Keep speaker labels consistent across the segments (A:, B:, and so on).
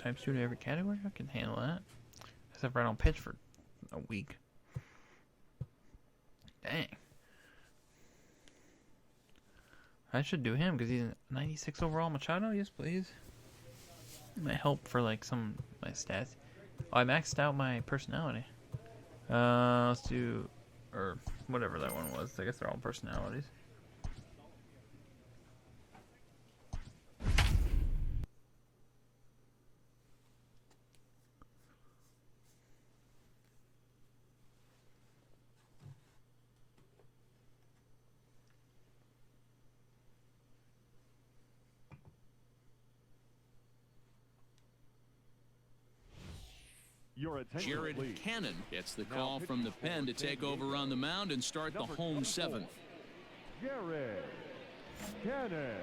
A: times 2 to every category. I can handle that. Except right on pitch for a week. Dang. I should do him because he's a 96 overall Machado. Yes, please. Might help for like some of my stats. Oh, I maxed out my personality. Let's do, or whatever that one was. I guess they're all personalities.
B: Jared Cannon gets the call from the pen to take over on the mound and start the home seventh.
C: Jared Cannon.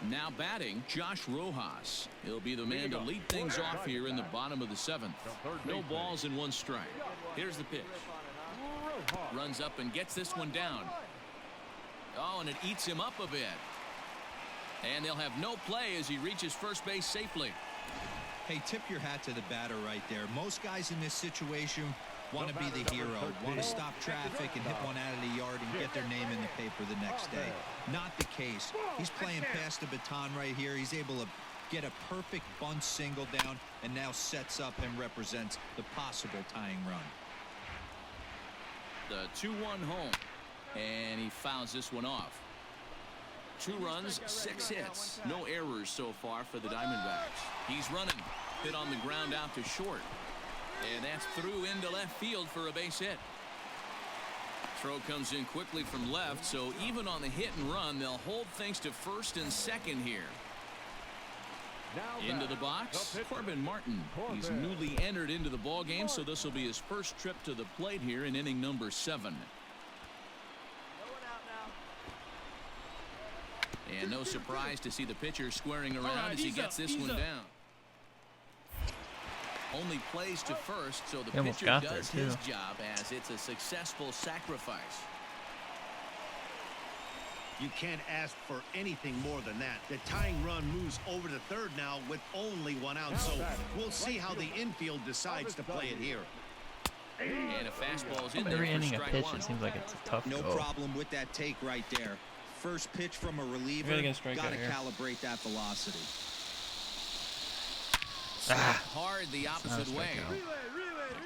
B: Now batting, Josh Rojas. He'll be the man to lead things off here in the bottom of the seventh. No balls and 1 strike. Here's the pitch. Runs up and gets this one down. Oh, and it eats him up a bit. And they'll have no play as he reaches first base safely.
D: Hey, tip your hat to the batter right there. Most guys in this situation want to be the hero, want to stop traffic and hit one out of the yard and get their name in the paper the next day. Not the case. He's playing past the baton right here. He's able to get a perfect bunt single down and now sets up and represents the possible tying run.
B: The 2-1 home, and he fouls this one off. 2 runs, 6 hits. No errors so far for the Diamondbacks. He's running. Hit on the ground out to short. And that's through into left field for a base hit. Throw comes in quickly from left, so even on the hit and run, they'll hold things to first and second here. Into the box, Corbin Martin. He's newly entered into the ballgame, so this will be his first trip to the plate here in inning number 7. And no surprise to see the pitcher squaring around as he gets this one down. Only plays to first, so the pitcher does his job as it's a successful sacrifice.
E: You can't ask for anything more than that. The tying run moves over to third now with only 1 out, so we'll see how the infield decides to play it here.
B: And a fastball's in there
A: Every
B: for
A: inning a
B: strike
A: pitch,
B: 1.
A: it seems like it's a tough
D: No
A: go.
D: problem with that take right there. First pitch from a reliever, got to calibrate that velocity.
B: Hard the opposite way.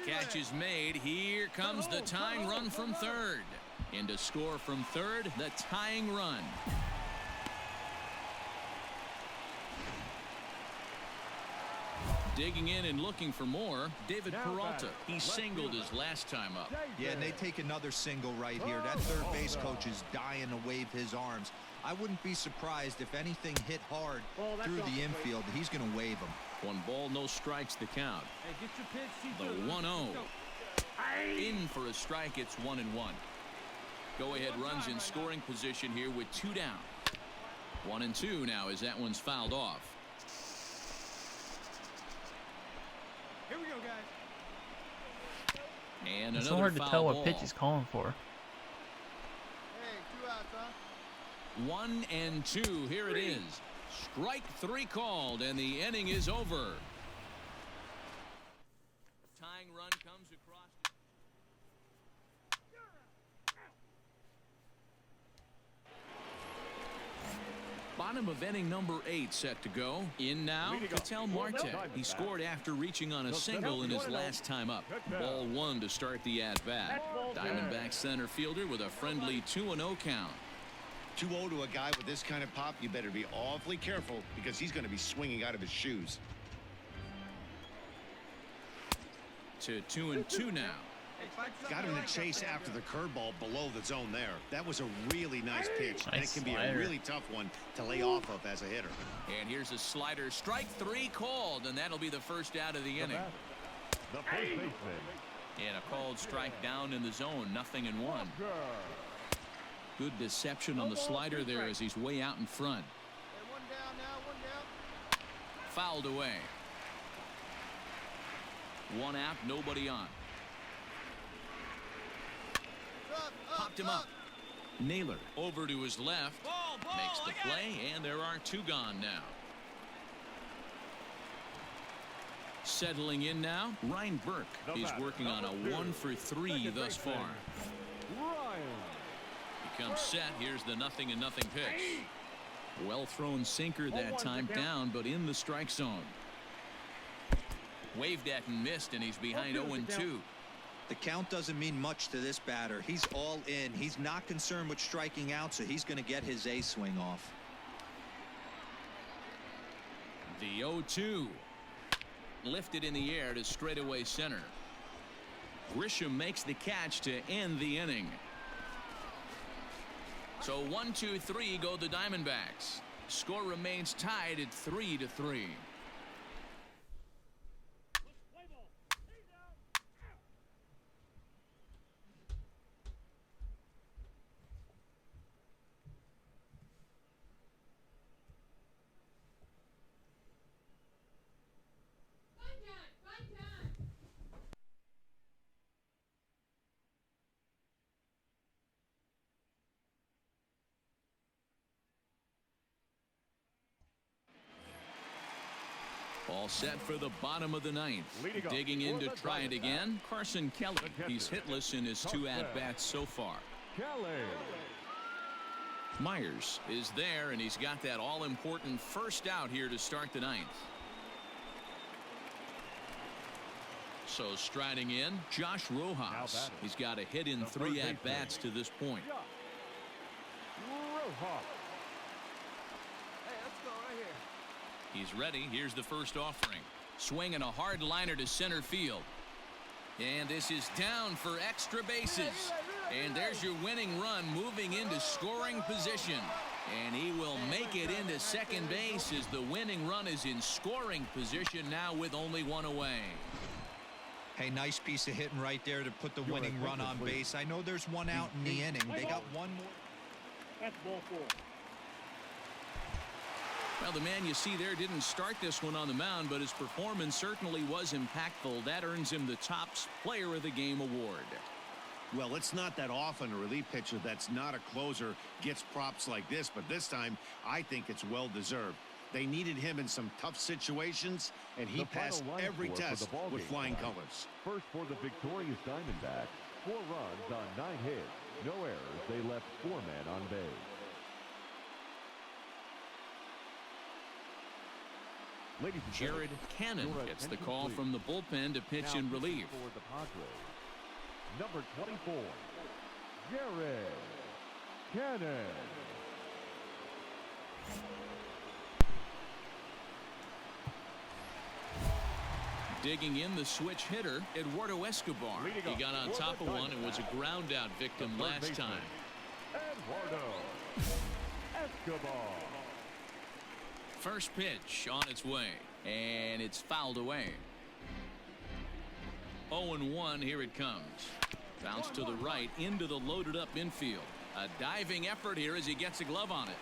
B: The catch is made. Here comes the tying run from third. And to score from third, the tying run. Digging in and looking for more, David Peralta. He singled his last time up.
D: Yeah, and they take another single right here. That third base coach is dying to wave his arms. I wouldn't be surprised if anything hit hard through the infield. He's going to wave them.
B: 1 ball, no strikes the count. The 1-0. In for a strike, it's 1-1. Go-ahead runs in scoring position here with 2 down. 1-2 now as that one's fouled off.
F: Here we go, guys.
B: And
A: it's
B: another
A: so hard to tell
B: ball.
A: what pitch he's calling for.
F: Hey, 2 outs, huh?
B: 1 and 2. Here it is. Strike 3 called, and the inning is over. Tying run comes across. Bottom of inning number 8 set to go. In now, Ketel Marte. He scored after reaching on a single in his last time up. Ball 1 to start the at-bat. Diamondback center fielder with a friendly 2-0 count.
E: 2-0 to a guy with this kind of pop, you better be awfully careful because he's going to be swinging out of his shoes.
B: To 2-2 now.
E: Got him to chase after the curveball below the zone there. That was a really nice pitch, and it
A: Nice
E: can be
A: slider.
E: a really tough one to lay off of as a hitter.
B: And here's a slider. Strike 3 called, and that'll be the first out of the inning.
C: The first baseman.
B: And a called strike down in the zone. 0-1. Good deception on the slider there as he's way out in front.
F: Hey, 1 down now, 1 down.
B: Fouled away. 1 out, nobody on. Popped him up. Naylor over to his left. Makes the play, and there are 2 gone now. Settling in now, Ryan Burke. He's working on a 1 for 3 thus far.
C: Ryan.
B: He comes set. Here's the 0-0 pitch. Well thrown sinker that time down, but in the strike zone. Waved at and missed, and he's behind 0-2.
D: The count doesn't mean much to this batter. He's all in. He's not concerned with striking out, so he's going to get his A swing off.
B: The 0-2. Lifted in the air to straightaway center. Grisham makes the catch to end the inning. So 1-2-3 go the Diamondbacks. Score remains tied at 3-3. All set for the bottom of the 9th. Digging in to try it again, Carson Kelly. He's hitless in his 2 at-bats so far.
C: Kelly.
B: Myers is there, and he's got that all-important first out here to start the 9th. So striding in, Josh Rojas. He's got a hit in 3 at-bats to this point.
C: Rojas.
B: He's ready. Here's the first offering. Swinging a hard liner to center field. And this is down for extra bases. And there's your winning run moving into scoring position. And he will make it into second base as the winning run is in scoring position now with only 1 away.
D: Hey, nice piece of hitting right there to put the winning run on base. I know there's 1 out in the inning. They got 1 more.
F: That's ball 4.
B: Well, the man you see there didn't start this one on the mound, but his performance certainly was impactful. That earns him the top player of the game award.
E: Well, it's not that often a relief pitcher that's not a closer gets props like this, but this time I think it's well deserved. They needed him in some tough situations, and he passed every test with flying colors.
C: First for the victorious Diamondbacks, 4 runs on 9 hits, no errors. They left 4 men on base.
B: Jared Cannon gets the call from the bullpen to pitch in relief.
C: For the Padres, number 24, Jared Cannon.
B: Digging in the switch hitter, Eduardo Escobar. He got on top of one and was a ground out victim last time.
C: Eduardo Escobar.
B: First pitch on its way, and it's fouled away. 0-1, here it comes. Bounce to the right into the loaded up infield. A diving effort here as he gets a glove on it.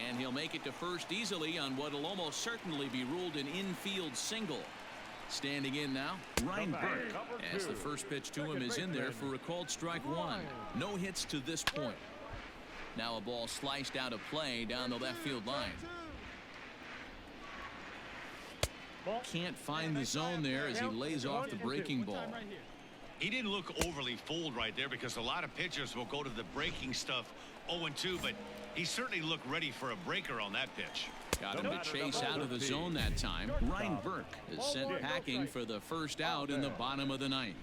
B: And he'll make it to first easily on what will almost certainly be ruled an infield single. Standing in now, Ryan Burke, as the first pitch to him is in there for a called strike 1. No hits to this point. Now a ball sliced out of play down the left field line. Can't find the zone there as he lays off the breaking ball.
E: He didn't look overly fooled right there because a lot of pitchers will go to the breaking stuff 0-2, but he certainly looked ready for a breaker on that pitch.
B: Got him to chase out of the zone that time. Ryan Burke is sent packing for the first out in the bottom of the 9th.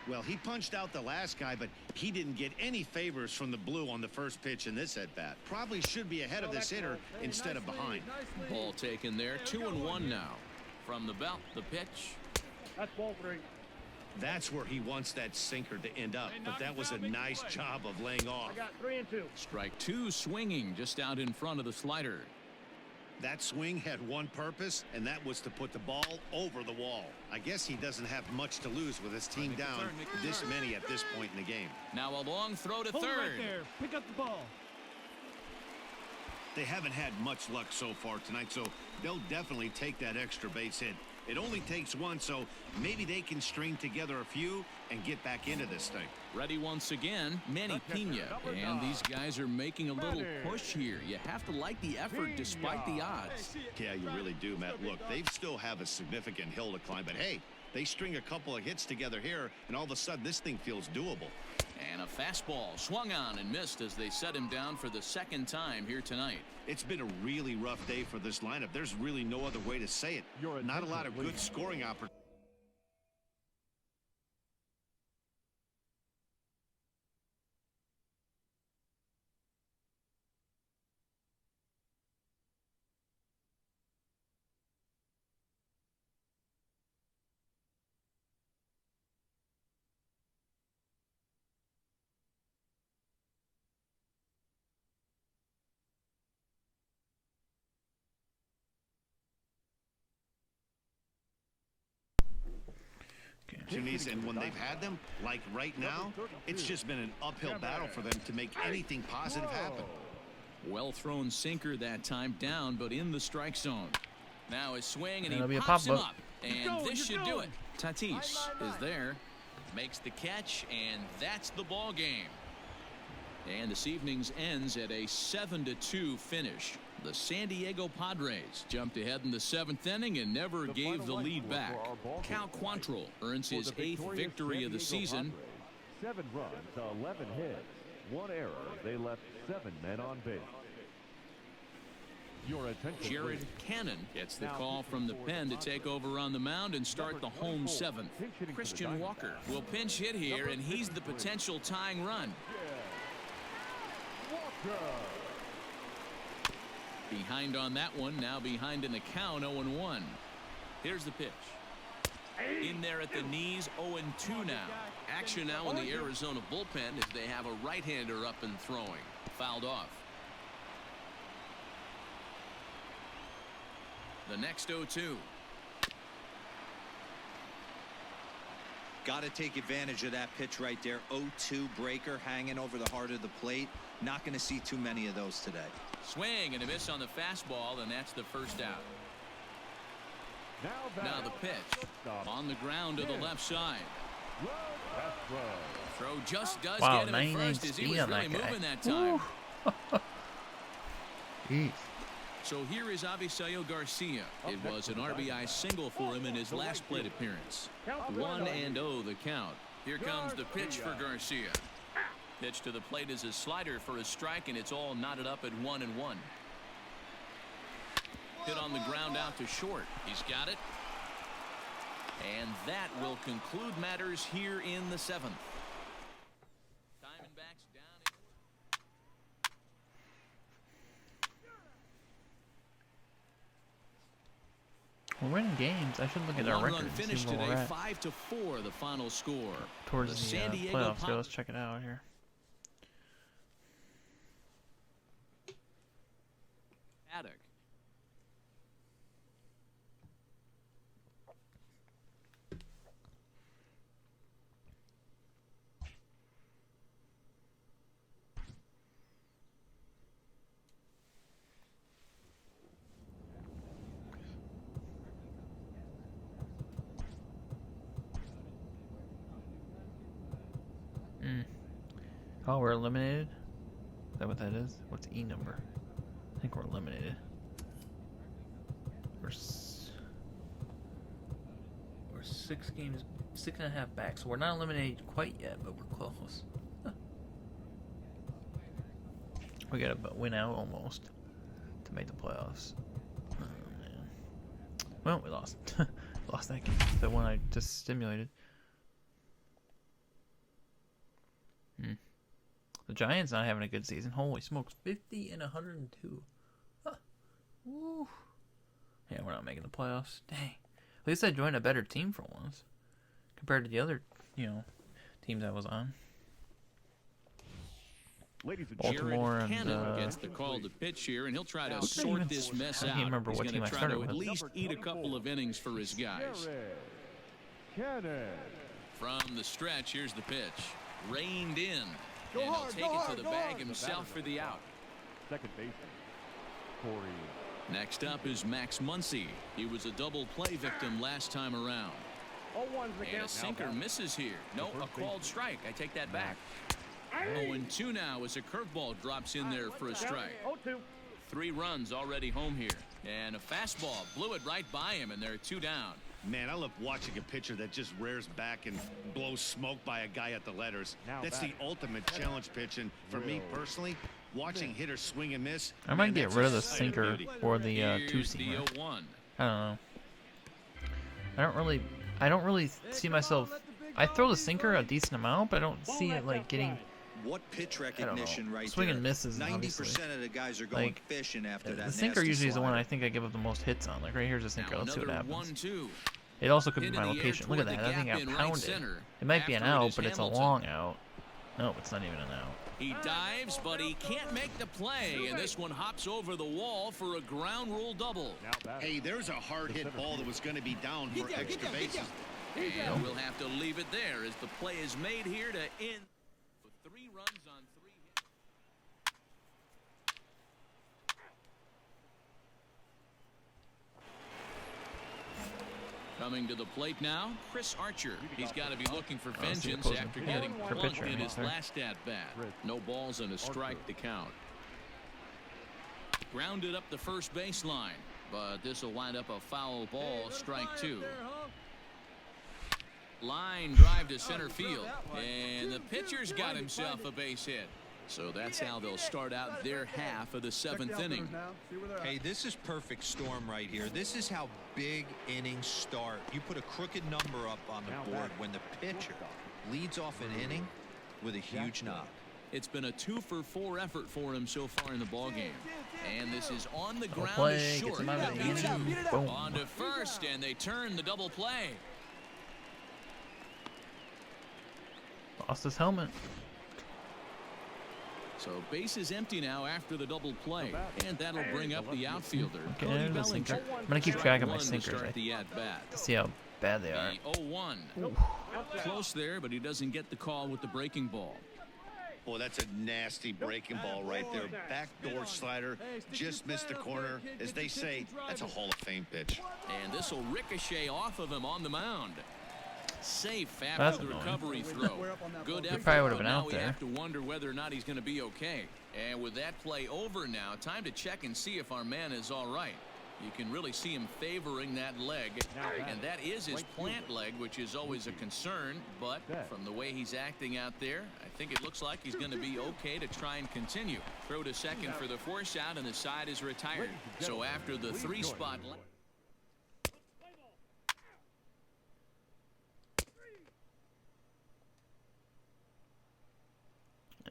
E: Well, he punched out the last guy, but he didn't get any favors from the blue on the first pitch in this at-bat. Probably should be ahead of this hitter instead of behind.
B: Ball taken there. 2-1 now. From the belt, the pitch.
F: That's ball 3.
E: That's where he wants that sinker to end up, but that was a nice job of laying off.
F: I got 3 and 2.
B: Strike 2 swinging just out in front of the slider.
E: That swing had one purpose, and that was to put the ball over the wall. I guess he doesn't have much to lose with his team down this many at this point in the game.
B: Now a long throw to
F: Hold
B: third.
F: right there. Pick up the ball.
E: They haven't had much luck so far tonight, so they'll definitely take that extra base hit. It only takes one, so maybe they can string together a few and get back into this thing.
B: Ready once again, Manny Pena. And these guys are making a little push here. You have to like the effort despite the odds.
E: Yeah, you really do, Matt. Look, they still have a significant hill to climb, but hey, they string a couple of hits together here, and all of a sudden this thing feels doable.
B: And a fastball swung on and missed as they set him down for the second time here tonight.
E: It's been a really rough day for this lineup. There's really no other way to say it. Not a lot of good scoring opportunities. And when they've had them, like right now, it's just been an uphill battle for them to make anything positive happen.
B: Well thrown sinker that time, down but in the strike zone. Now his swing, and
A: That'll be
B: he
A: a
B: pops him
A: pop-up.
B: up. And this should do it. Tatis is there, makes the catch, and that's the ball game. And this evening's ends at a 7-2 finish. The San Diego Padres jumped ahead in the 7th inning and never gave the lead back. Cal Quantrill earns his 8th victory of the season.
C: 7 runs, 11 hits, 1 error. They left 7 men on base. Your attention,
B: Jared
C: please.
B: Cannon gets the call from the pen to take over on the mound and start the home 7th. Christian Walker will pinch hit here, and he's the potential tying run.
C: Walker.
B: Behind on that one, now behind in the count, 0-1. Here's the pitch. In there at the knees, 0-2 now. Action now in the Arizona bullpen as they have a right-hander up and throwing. Fouled off. The next 0-2.
D: Got to take advantage of that pitch right there. 0-2 breaker hanging over the heart of the plate. Not going to see too many of those today.
B: Swing and a miss on the fastball, and that's the first out. Now the pitch on the ground to the left side. Throw just does
A: Wow,
B: get him at first as he was really moving that time.
A: Jeez.
B: So here is Avisail Garcia. It was an RBI single for him in his last plate appearance. 1-0 the count. Here comes the pitch for Garcia. Pitch to the plate is a slider for a strike, and it's all knotted up at 1-1. Hit on the ground out to short. He's got it. And that will conclude matters here in the 7th. Diamondbacks down.
A: We're winning games. I should look at
B: A
A: our
B: one-run
A: record and
B: finish
A: see where we're
B: today,
A: at
B: 5-4 the final score.
A: towards the
B: San Diego
A: playoffs. So let's check it out here.
B: Paddock.
A: Oh, we're eliminated? Is that what that is? What's E number? I think we're eliminated. We're 6 games, 6.5 back. So we're not eliminated quite yet, but we're close. We gotta win out almost to make the playoffs. Oh, man. Well, we lost. Lost that game. The one I just stimulated. The Giants not having a good season. Holy smokes, 50 and 102. Huh. Woo. Yeah, we're not making the playoffs. Dang. At least I joined a better team for once, compared to the other, teams I was on.
C: Ladies and
A: Baltimore
B: Jared
A: and
B: Cannon gets the call to pitch here, and he'll try to
A: What's that
B: sort
A: even-
B: this mess
A: I
B: out.
A: can't remember
B: He's
A: what
B: going
A: team I
B: to try
A: started
B: to at
A: with.
B: least eat a couple of innings for his guys.
C: Cannon.
B: From the stretch, here's the pitch. Reined in. And he'll take it to the bag himself for the out.
C: Second baseman, Corey
B: Next up is Max Muncy. He was a double play victim last time around.
F: 0-1's the
B: And a
F: count.
B: sinker misses here. No, a called strike. I take that back. 0-2 now as a curveball drops in there for a strike.
F: 0-2.
B: 3 runs already home here. And a fastball blew it right by him, and they're 2 down.
E: Man, I love watching a pitcher that just rears back and blows smoke by a guy at the letters. That's the ultimate challenge pitch, and for me personally, watching hitters swing and miss.
A: I might
E: man,
A: get
E: that's
A: rid
E: a
A: of the
E: sight
A: sinker
E: beauty.
A: or the
B: Here's
A: two-seamer.
B: the 0-1.
A: I don't know. I don't really see myself. I throw the sinker a decent amount, but I don't see it like getting.
D: What pitch
A: I don't
D: recognition
A: know.
D: right
A: Swing
D: there.
A: and misses,
D: 90% of the guys are going
A: Like,
D: fishing after that
A: The sinker
D: nasty
A: usually is the one
D: slider.
A: I think I give up the most hits on. Like right here's a sinker.
B: Now
A: Let's see what
B: another
A: happens.
B: 1-2.
A: It also could be
B: Hit
A: my
B: in the air
A: location. Look at
B: toward
A: that.
B: the
A: I think
B: gap
A: I
B: in right
A: pounded.
B: center.
A: It might be an
B: After it
A: out,
B: is
A: but it's a
B: Hamilton.
A: long out. No, it's not even an out.
B: He dives, but he can't make the play, and this one hops over the wall for a ground rule double.
E: Hey, there's a hard hit ball that was going to be down for extra bases.
B: And we'll have to leave it there as the play is made here to end with 3 runs on 3 hits. Coming to the plate now, Chris Archer. He's got to be looking for
A: That's the
B: vengeance
A: opposing
B: after
A: pitcher.
B: getting
A: For
B: plunked
A: pitcher,
B: in his
A: sorry.
B: last at-bat. No balls and a strike to count. Grounded up the first baseline, but this will wind up a foul ball, strike 2. Line drive to center field, and the pitcher's got himself a base hit. So that's how they'll start out their half of the 7th inning.
D: Hey, this is perfect storm right here. This is how big innings start. You put a crooked number up on the board when the pitcher leads off an inning with a huge knock.
B: It's been a 2-for-4 effort for him so far in the ballgame. And this is on the
A: Double
B: ground
A: play,
B: to
A: gets
B: short.
A: him out of the
B: The 2.
A: inning. Boom.
B: On to first, and they turn the double play.
A: Lost his helmet.
B: So base is empty now after the double play, and that'll bring up the outfielder,
A: Okay,
B: Cody
A: there's a sinker.
B: Bellinger.
A: I'm gonna keep track of my
B: Strike 1 to
A: sinkers,
B: start
A: right?
B: the at-bat.
A: To see how bad they are.
B: The 0-1. Close there, but he doesn't get the call with the breaking ball.
E: Boy, that's a nasty breaking ball right there. Backdoor slider, just missed the corner. As they say, that's a Hall of Fame pitch.
B: And this will ricochet off of him on the mound. Safe
A: That's
B: after the
A: annoying.
B: recovery throw. Good effort,
A: probably would've
B: but
A: been
B: now
A: out
B: we
A: there.
B: have to wonder whether or not he's going to be okay. And with that play over now, time to check and see if our man is all right. You can really see him favoring that leg, and that is his plant leg, which is always a concern. But from the way he's acting out there, I think it looks like he's going to be okay to try and continue. Throw to second for the force out, and the side is retired. So after the 3-spot.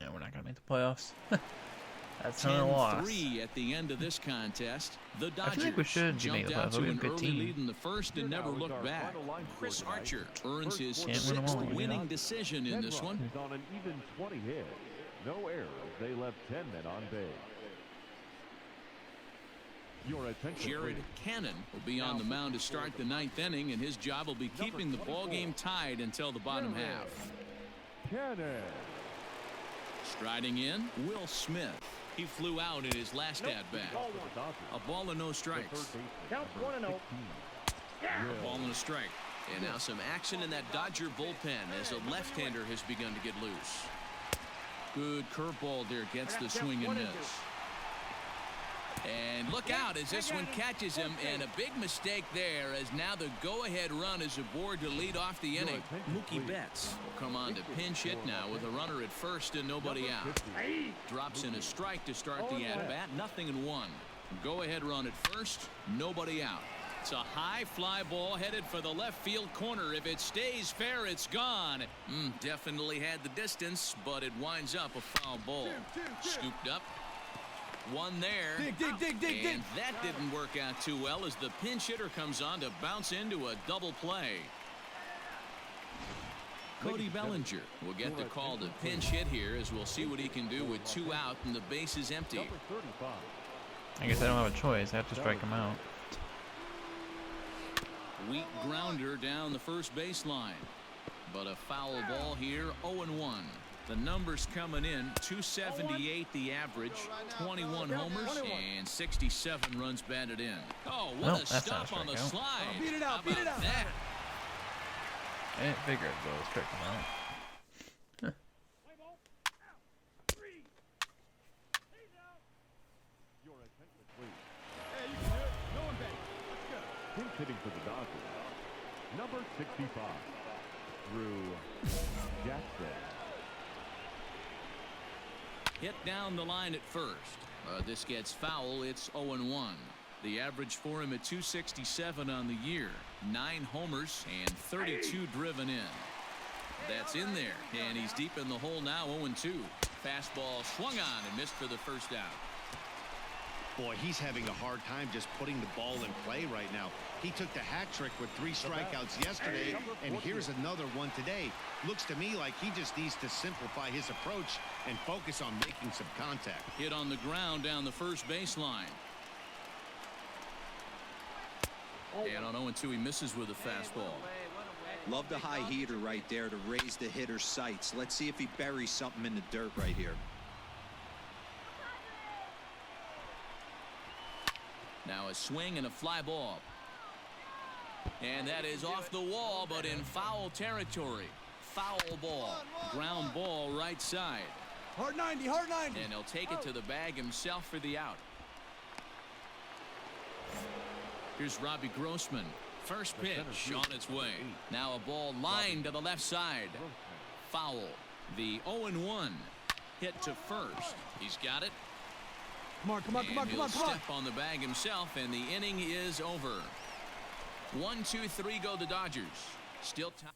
A: Yeah, we're not gonna make the playoffs. That's another loss.
B: 10-3 at the end of this contest. The Dodgers
A: feel like we should be making
B: jumped
A: the
B: out
A: playoffs.
B: to
A: We have
B: an
A: a good
B: early
A: team.
B: lead in the first and never looked back. Chris Archer earns his
A: Can't win them all,
B: 6th
A: you
B: winning
A: know.
B: decision in this one.
C: Runs on an even 20 hits. No errors. They left 10 men on base. Your attention,
B: Jared
C: please.
B: Cannon will be on the mound to start the 9th inning, and his job will be keeping the ball game tied until the bottom half.
C: Cannon.
B: Striding in, Will Smith. He flew out in his last at-bat. A ball and no strikes.
F: Count 1-0.
B: A ball and a strike. And now some action in that Dodger bullpen as a left-hander has begun to get loose. Good curveball there, gets the swing and miss. And look out as this one catches him, and a big mistake there as now the go-ahead run is aboard to lead off the inning. Mookie Betts will come on to pinch hit now with a runner at first and nobody out. Drops in a strike to start the at-bat, 0-1. Go-ahead run at first, nobody out. It's a high fly ball headed for the left field corner. If it stays fair, it's gone. Definitely had the distance, but it winds up a foul ball. Scooped up. One there. And that didn't work out too well as the pinch hitter comes on to bounce into a double play. Cody Bellinger will get the call to pinch hit here as we'll see what he can do with 2 out and the base is empty.
C: Number 35.
A: I guess I don't have a choice. I have to strike him out.
B: Weak grounder down the first baseline. But a foul ball here, 0-1. The numbers coming in, 278 the average, 21 homers, and 67 runs batted in. Oh, what
A: Well,
B: a
A: that's not a
B: stop on the
A: strikeout.
B: slide.
F: Beat it
B: How
F: out, beat it
B: about
F: out.
B: that?
A: I didn't figure it was strike him out.
C: Your attention, please. Hey, you can do it. No one bang. Let's go. Pinch hitting for the Dodgers. Number 65, Drew Jackson.
B: Hit down the line at first. This gets foul. It's 0-1. The average for him at 267 on the year. 9 homers and 32 driven in. That's in there, and he's deep in the hole now, 0-2. Fastball swung on and missed for the first out.
E: Boy, he's having a hard time just putting the ball in play right now. He took the hat trick with 3 strikeouts yesterday, and here's another one today. Looks to me like he just needs to simplify his approach and focus on making some contact.
B: Hit on the ground down the first baseline. And on 0-2, he misses with a fastball.
D: Love the high heater right there to raise the hitter's sights. Let's see if he buries something in the dirt right here.
B: Now a swing and a fly ball. And that is off the wall, but in foul territory. Foul ball. Ground ball right side.
F: Hard 90, hard 90.
B: And he'll take it to the bag himself for the out. Here's Robbie Grossman. First pitch on its way. Now a ball lined to the left side. Foul. The 0-1 hit to first. He's got it.
F: Come on, come on, come on,
B: And
F: come on,
B: he'll
F: come on.
B: step on the bag himself, and the inning is over. 1, 2, 3 go the Dodgers. Still time.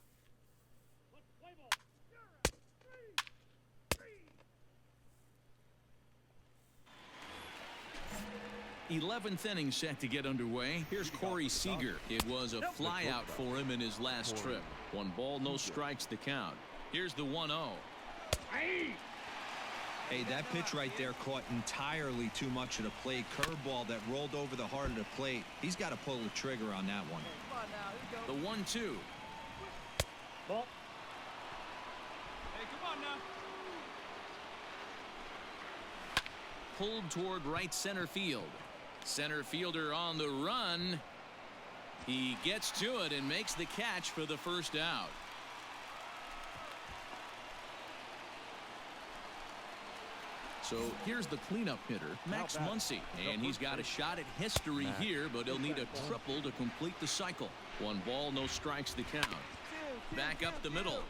B: 11th inning set to get underway. Here's Corey Seager. It was a flyout for him in his last trip. 1 ball, no strikes the count. Here's the 1-0.
D: Hey, that pitch right there caught entirely too much of the plate. Curveball that rolled over the heart of the plate. He's got to pull the trigger on that one.
B: The 1-2.
F: Ball.
B: Pulled toward right center field. Center fielder on the run. He gets to it and makes the catch for the first out. So here's the cleanup hitter, Max Muncy, and he's got a shot at history here, but he'll need a triple to complete the cycle. 1 ball, no strikes the count. Back up the middle,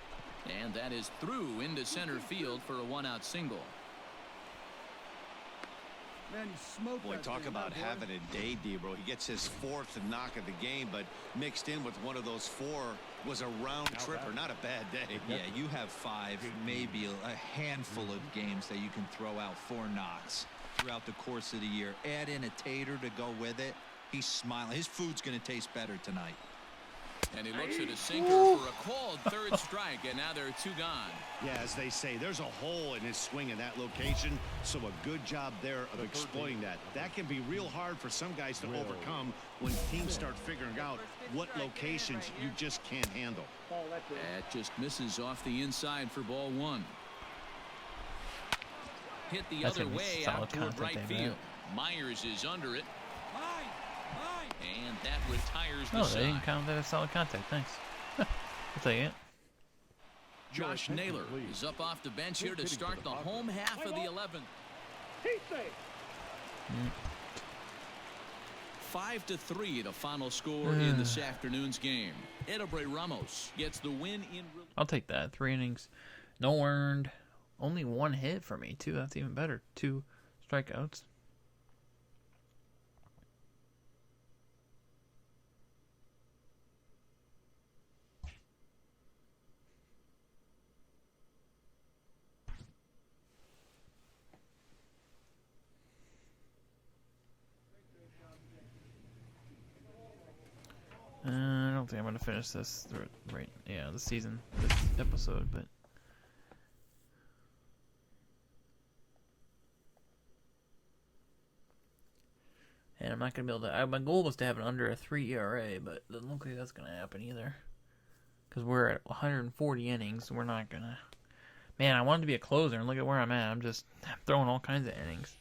B: and that is through into center field for a 1-out single.
F: Man, you smoked
E: Boy,
F: that
E: talk
F: thing,
E: about
F: boy.
E: having a day, Debro. He gets his 4th knock of the game, but mixed in with one of those 4 was a round tripper. Not a bad day.
D: Yeah, you have 5, maybe a handful of games that you can throw out 4 knocks throughout the course of the year. Add in a tater to go with it. He's smiling. His food's going to taste better tonight.
B: And he looks at a sinker for a called 3rd strike, and now there are 2 gone.
E: Yeah, as they say, there's a hole in his swing in that location, so a good job there of exploiting that. That can be real hard for some guys to overcome when teams start figuring out what locations you just can't handle.
F: Ball, that's it.
B: That just misses off the inside for ball 1. Hit the
A: That's
B: other
A: gonna be
B: way
A: solid
B: out toward
A: contact
B: right
A: there,
B: field.
A: man.
B: Myers is under it. And that retires the
A: Oh, they didn't
B: side.
A: count that as solid contact. Thanks. I'll take it.
B: Josh Naylor is up off the bench here to start the home half of the 11th.
F: He's safe.
B: 5-3 the final score in this afternoon's game. Edobre Ramos gets the win in.
A: I'll take that. 3 innings, no earned, only 1 hit for me too. That's even better. 2 strikeouts. I don't think I'm gonna finish this right. Yeah, the season, this episode, but and I'm not gonna be able to. My goal was to have it under a 3 ERA, but it doesn't look like that's gonna happen either. Because we're at 140 innings, we're not gonna Man, I wanted to be a closer, and look at where I'm at. I'm throwing all kinds of innings.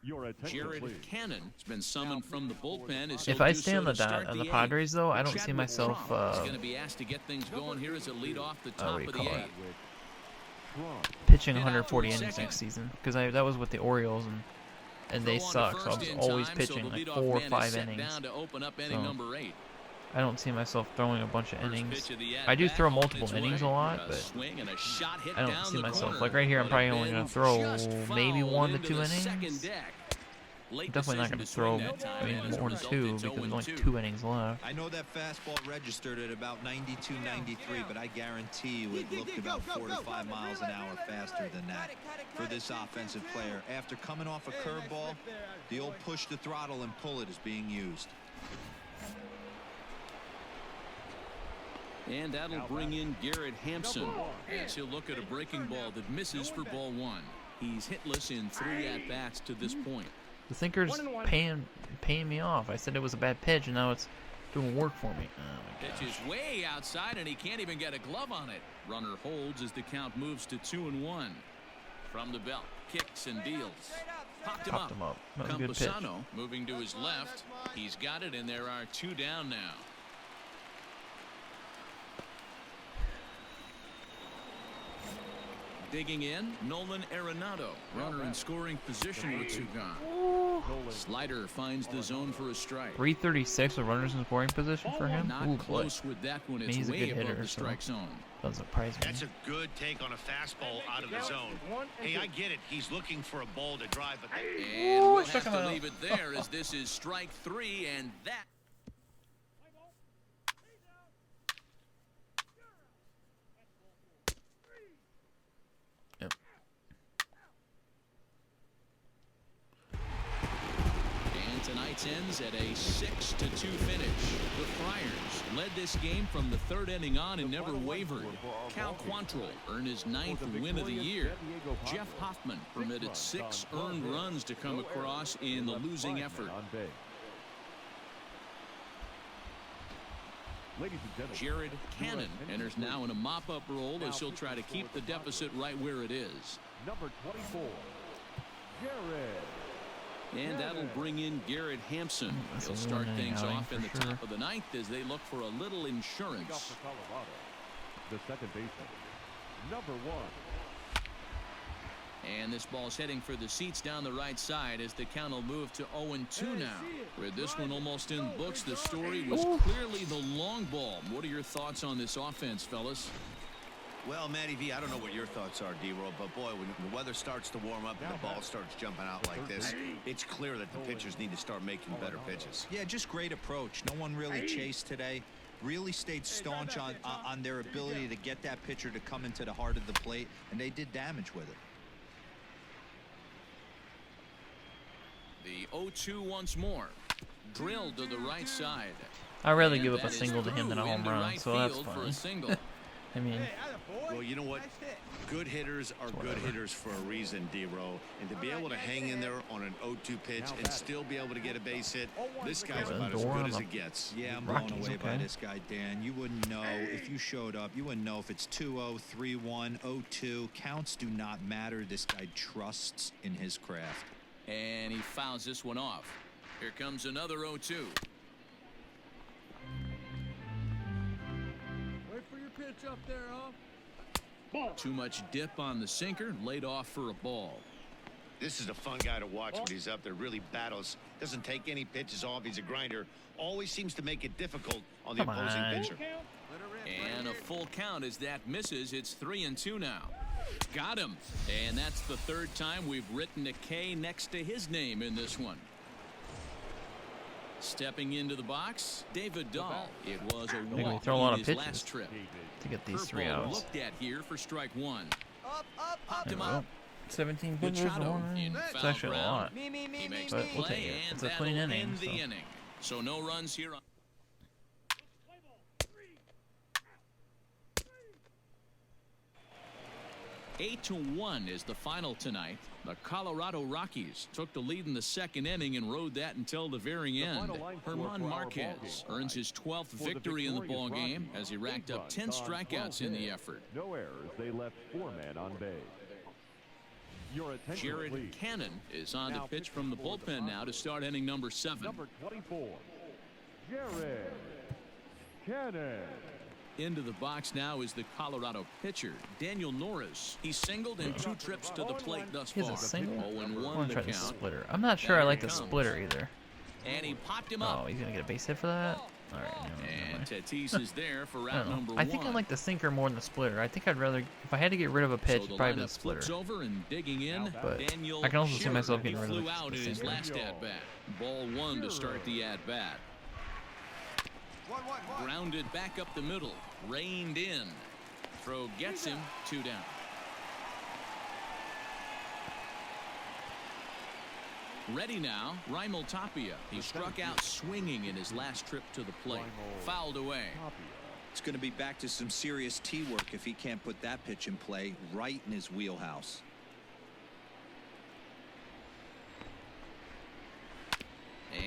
C: Your attention,
B: Jared
C: please.
B: Cannon has been summoned from the bullpen. As
A: If
B: he'll
A: I
B: do
A: stay
B: so
A: on the
B: to start
A: on the
B: eighth.
A: Padres, though, I don't see
B: Chadwick
A: myself.
B: Trump is going to be asked to get things going here as a lead off the
A: what
B: top
A: do you
B: of the
A: call it?
B: eighth.
A: Pitching
B: Hit out to
A: 140
B: his
A: innings
B: second.
A: next season, because that was with the Orioles, and they
B: Throw on to
A: suck. So I
B: first
A: was
B: in
A: always
B: time,
A: pitching
B: so the
A: like
B: leadoff
A: 4 or
B: man is
A: 5
B: set
A: innings.
B: down to open up inning
A: So
B: number 8.
A: I don't see myself throwing a bunch of
B: First
A: innings.
B: pitch of the
A: I do
B: at-bat
A: throw
B: on
A: multiple
B: its
A: innings
B: way.
A: a lot,
B: A
A: but
B: swing and a shot hit
A: I don't
B: down
A: see
B: the
A: myself
B: corner.
A: like right here. I'm
B: But
A: probably
B: it
A: only gonna
B: been
A: throw
B: just
A: maybe
B: fouled
A: 1 to
B: into
A: 2
B: the
A: innings.
B: second deck. Late
A: Definitely not
B: decision
A: gonna
B: to swing
A: throw.
B: that time,
A: I mean,
B: and as a
A: more than
B: result,
A: 2
B: it's
A: because there's only
B: 0-2.
A: 2 innings left.
D: I know that fastball registered at about 92, 93, but I guarantee you it looked about 4 to 5 miles an hour faster than that for this offensive player. After coming off a curveball, the old push the throttle and pull it is being used.
B: And that'll bring in Garrett Hampson as he'll look at a breaking ball that misses for ball 1. He's hitless in 3 at-bats to this point.
A: The sinker's paying me off. I said it was a bad pitch, and now it's doing work for me. Oh my
B: Pitch
A: gosh.
B: is way outside, and he can't even get a glove on it. Runner holds as the count moves to 2-1. From the belt, kicks and deals. Popped him
A: Popped him up. That was a good pitch.
B: Campusano moving to his left. He's got it, and there are 2 down now. Digging in, Nolan Arenado. Runner in scoring position with 2 gone. Slider finds the zone for a strike.
A: 336 with runners in scoring position for him.
B: Not
A: Ooh, boy.
B: close with that one.
A: I mean,
B: It's
A: he's a
B: way
A: good
B: above
A: hitter,
B: the
A: so
B: strike zone.
A: doesn't surprise me.
E: That's a good take on a fastball out of the zone. Hey, I get it. He's looking for a ball to drive, but
B: And we'll
A: stuck
B: have
A: him
B: to
A: out.
B: leave it there as this is strike 3, and that.
A: Yep.
B: And tonight's ends at a 6-2 finish. The Friars led this game from the 3rd inning on and never wavered. Cal Quantrill earned his 9th win of the year. Jeff Hoffman permitted 6 earned runs to come across in the losing effort.
C: Ladies and gentlemen,
B: Jared Cannon enters now in a mop-up role as he'll try to keep the deficit right where it is.
C: number 24, Jared.
B: And that'll bring in Garrett Hampson.
A: That's
B: He'll
A: a
B: start
A: one-inning
B: things
A: outing
B: off in the
A: for sure.
B: top of the 9th as they look for a little insurance.
C: For Colorado, the second baseman, number 1.
B: And this ball's heading for the seats down the right side as the count will move to 0-2 now. With this one almost in books, the story was clearly the long ball. What are your thoughts on this offense, fellas?
E: Well, Matty V, I don't know what your thoughts are, D-Roll, but boy, when the weather starts to warm up and the ball starts jumping out like this, it's clear that the pitchers need to start making better pitches.
D: Yeah, just great approach. No one really chased today. Really stayed staunch on their ability to get that pitcher to come into the heart of the plate, and they did damage with it.
B: The 0-2 once more. Drilled to the right side.
A: I'd rather
B: And
A: give up a
B: that is
A: single to him than a
B: through
A: home
B: into
A: run,
B: right
A: so that's
B: field for
A: fine.
B: a single.
A: I mean,
E: Well, you know what? Good hitters are good hitters for a reason, D-Row. And to be able to hang in there on an 0-2 pitch and still be able to get a base hit, this guy's about as good as it gets.
D: Yeah, I'm blown
A: Rockies,
D: away by
A: okay.
D: this guy, Dan. You wouldn't know if you showed up. You wouldn't know if it's 2-0, 3-1, 0-2. Counts do not matter. This guy trusts in his craft.
B: And he fouls this one off. Here comes another 0-2.
F: Wait for your pitch up there, huh?
B: Too much dip on the sinker, laid off for a ball.
E: This is a fun guy to watch when he's up there. Really battles. Doesn't take any pitches off. He's a grinder. Always seems to make it difficult on the
A: Come
E: opposing
A: on.
E: pitcher.
B: And a full count as that misses. It's 3-2 now. Got him. And that's the 3rd time we've written a K next to his name in this one. Stepping into the box, David Dahl. It was a
A: we
B: walk
A: throw a lot
B: in
A: of
B: his
A: pitches.
B: last trip.
A: to get these 3
B: Curveball
A: outs.
B: looked at here for strike 1. Popped
A: There
B: him
A: we
B: up.
A: go. 17 pitches.
B: Machado in
A: It's
B: foul
A: actually a
B: ground.
A: lot.
B: He makes
A: But
B: the
A: we'll
B: play,
A: take it.
B: and
A: It's a
B: that'll
A: clean inning,
B: end the
A: so.
B: inning. So no runs here. 8-1 is the final tonight. The Colorado Rockies took the lead in the second inning and rode that until the very end. Herman Marquez earns his 12th victory in the ball game as he racked up 10 strikeouts in the effort.
C: No errors. They left 4 men on base. Your attention,
B: Jared
C: please.
B: Cannon is on to pitch from the bullpen now to start inning number 7.
C: Number 24, Jared Cannon.
B: Into the box now is the Colorado pitcher, Daniel Norris. He's singled in 2 trips to the plate thus
A: He has
B: far.
A: a single?
B: 0-1
A: I want
B: the
A: to try the
B: count.
A: splitter. I'm not sure I like the splitter either.
B: And he popped him
A: Oh,
B: up.
A: he's going to get a base hit for that? Alright,
B: And Tatis is there for
A: I
B: out
A: don't know.
B: number 1.
A: I think I like the sinker more than the splitter. I think I'd rather, if I had to get rid of a pitch,
B: So the
A: probably the
B: lineup flips
A: splitter.
B: over and digging in.
A: But
B: Daniel
A: I can also see
B: Shearer.
A: myself
B: He
A: getting rid of
B: flew
A: the
B: out in his
A: sinker.
B: last at bat. Ball 1 to start the at bat. Grounded back up the middle. Reined in. Throw gets him. 2 down. Ready now, Raimel Tapia. He struck out swinging in his last trip to the plate. Fouled away.
D: It's going to be back to some serious tee work if he can't put that pitch in play right in his wheelhouse.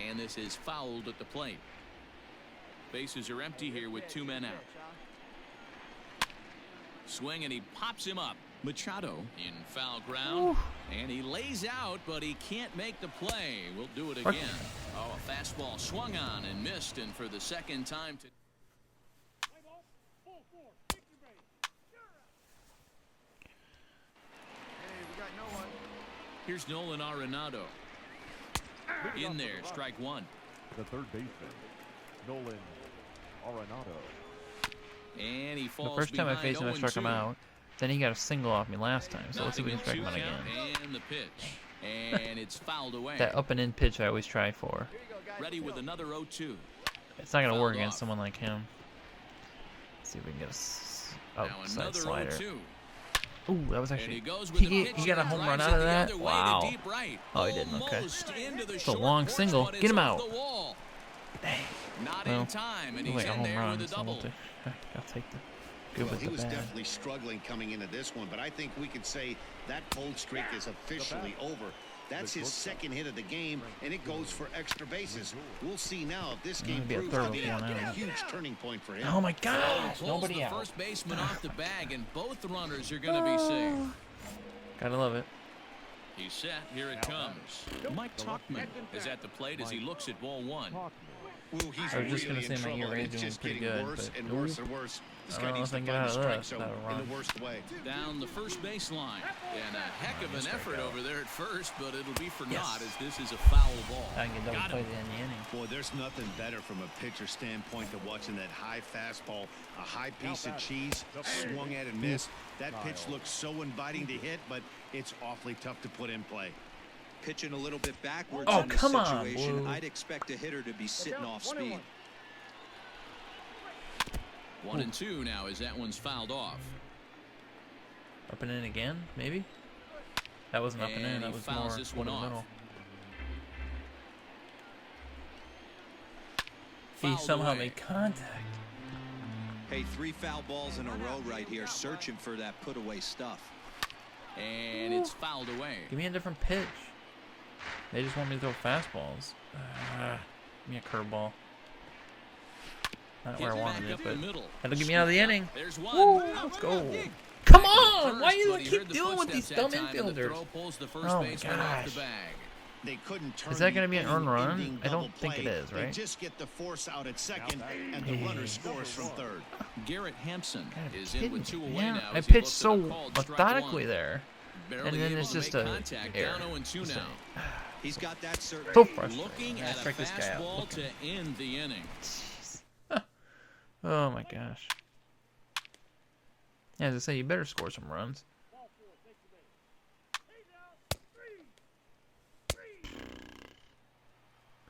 B: And this is fouled at the plate. Bases are empty here with 2 men out. Swing and he pops him up. Machado in foul ground. And he lays out, but he can't make the play. We'll do it again. Oh, a fastball swung on and missed, and for the second time to here's Nolan Arenado. In there, strike 1.
C: The third baseman, Nolan Arenado.
B: And he
A: The
B: falls
A: first time I
B: behind
A: faced him, I struck him
B: 0-2.
A: out. Then he got a single off me last time, so let's see if we can strike him out again.
B: And the pitch. And it's fouled away.
A: That up and in pitch I always try for.
B: Ready with another 0-2.
A: It's not going to work
B: Fouled
A: against
B: off.
A: someone like him. Let's see if we can get a
B: Now
A: outside
B: another
A: slider.
B: 0-2.
A: Ooh, that was
B: And he
A: actually...
B: goes with the pitch
A: He got a
B: and
A: home run
B: drives
A: out of
B: it the
A: that?
B: other way to
A: Wow.
B: deep right.
A: Oh, he didn't, okay.
B: Almost into the
A: It's a
B: short
A: long
B: porch,
A: single.
B: but
A: Get
B: it's
A: him
B: off
A: out.
B: the wall.
A: Dang.
B: Not
A: Well,
B: in time, and
A: it
B: he's
A: was like a
B: in
A: home
B: there
A: run,
B: with a
A: so I'll
B: double.
A: take the good
E: Well,
A: with
E: he
A: the
E: was
A: bad.
E: definitely struggling coming into this one, but I think we could say that cold streak is officially over. That's his second hit of the game, and it goes for extra bases. We'll see now if this game
A: be a
E: proves
A: third
E: to be
A: with one
E: a
A: out.
E: huge turning point for him.
A: Oh my gosh,
B: Pulls
A: nobody
B: the
A: out.
B: first baseman off the bag, and both runners are going to be safe.
A: Gotta love it.
B: He's set. Here it comes. Mike Talkman is at the plate as he looks at ball 1.
E: Ooh, he's
A: I was just
E: really
A: gonna say
E: in
A: my
E: trouble,
A: ERA
E: and
A: is
E: it's
A: doing
E: just
A: pretty
E: getting
A: good,
E: worse
A: but
E: and
A: ooh.
E: worse and worse. This
A: I
E: guy
A: don't know
E: needs
A: if I
E: to
A: can
E: find
A: get
E: the
A: out of
E: strike
A: this
E: zone
A: without a
E: in
A: run.
E: the worst way.
B: Down the first baseline. And a heck of an effort over there at first, but it'll be for naught as this is a foul ball.
A: I can get double
B: Got
A: play
B: him.
A: at the end of the inning.
E: Boy, there's nothing better from a pitcher standpoint than watching that high fastball, a high piece of cheese, swung at and missed. That pitch looks so inviting to hit, but it's awfully tough to put in play.
D: Pitching a little bit backwards
A: Oh,
D: in this
A: come on,
D: situation.
A: Blue.
D: I'd expect a hitter to be sitting off speed.
B: 1-2 now as that one's fouled off.
A: Up and in again, maybe? That wasn't up and in,
B: And
A: that
B: he
A: was
B: fouls
A: more
B: this one
A: over the
B: off.
A: middle. He
B: Fouled
A: somehow
B: away.
A: made contact.
D: Hey, 3 foul balls in a row right here, searching for that put away stuff.
B: And it's fouled away.
A: Give me a different pitch. They just want me to throw fastballs. Give me a curveball. Not where I
B: Hit
A: wanted
B: back
A: it,
B: up
A: but
B: the middle.
A: that'll get me out of the inning.
B: There's one.
A: Woo, let's go. Come on! Why do you
B: But he
A: keep
B: heard the
A: dealing with these
B: footsteps
A: dumb
B: that time, and the
A: infielders?
B: throw pulls the first
A: Oh my
B: baseman off the
A: gosh.
B: bag.
E: They couldn't turn
A: Is that
E: the
A: gonna be an earned run?
E: inning
A: I don't
E: double
A: think it
E: play.
A: is,
E: They
A: right?
E: just get the force out at second, and the runner scores from third.
B: Garrett Hampson
A: Gotta be
B: is in
A: kidding
B: with 2
A: me.
B: away
A: Yeah,
B: now.
A: I
B: as he
A: pitched
B: looks
A: so
B: at a called strike
A: methodically
B: one.
A: there.
B: Barely
A: And then
B: able
A: it's
B: to
A: just
B: make
A: a
B: contact.
A: error.
B: Down 0-2
A: Just
B: now.
D: He's got that certain.
A: So frustrating.
B: Looking
A: Yeah,
B: at a
A: strike this guy out.
B: fastball to end the inning.
A: Oh my gosh. Yeah, as I say, you better score some runs.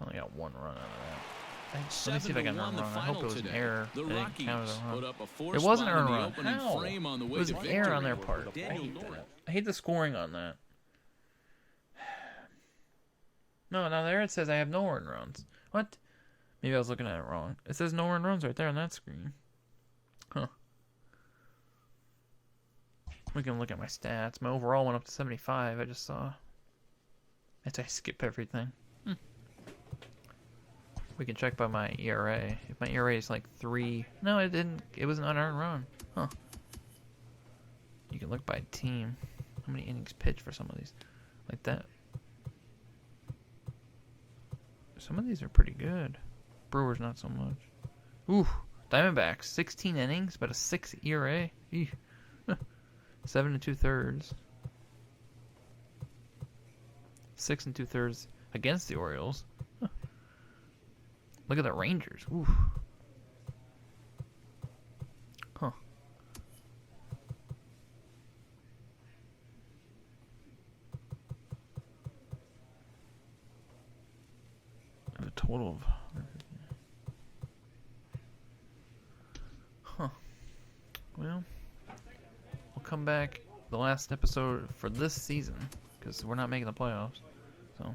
A: Only got 1 run out of that. Let me see if I got an
B: 7-1
A: earned
B: the
A: run. I
B: final
A: hope it was an
B: today.
A: error.
B: The
A: I didn't
B: Rockies
A: count it as a run.
B: put up a four
A: It was an
B: spot in
A: earned
B: the
A: run.
B: opening
A: How?
B: frame on the
A: It
B: way
A: was
B: to
A: an error on their
B: victory.
A: part. I
B: Daniel
A: hate that.
B: Norris.
A: I hate the scoring on that. No, now there it says I have no earned runs. What? Maybe I was looking at it wrong. It says no earned runs right there on that screen. Huh. We can look at my stats. My overall went up to 75. I just saw. As I skip everything. We can check by my ERA. If my ERA is like 3... No, it didn't. It was an unearned run. Huh. You can look by team. How many innings pitched for some of these? Like that. Some of these are pretty good. Brewers not so much. Ooh. Diamondbacks. 16 innings, but a 6 ERA. Eesh. 7 2/3. 6 2/3 against the Orioles. Huh. Look at the Rangers. Ooh. Huh. I have a total of... Huh. Well, we'll come back the last episode for this season because we're not making the playoffs. So...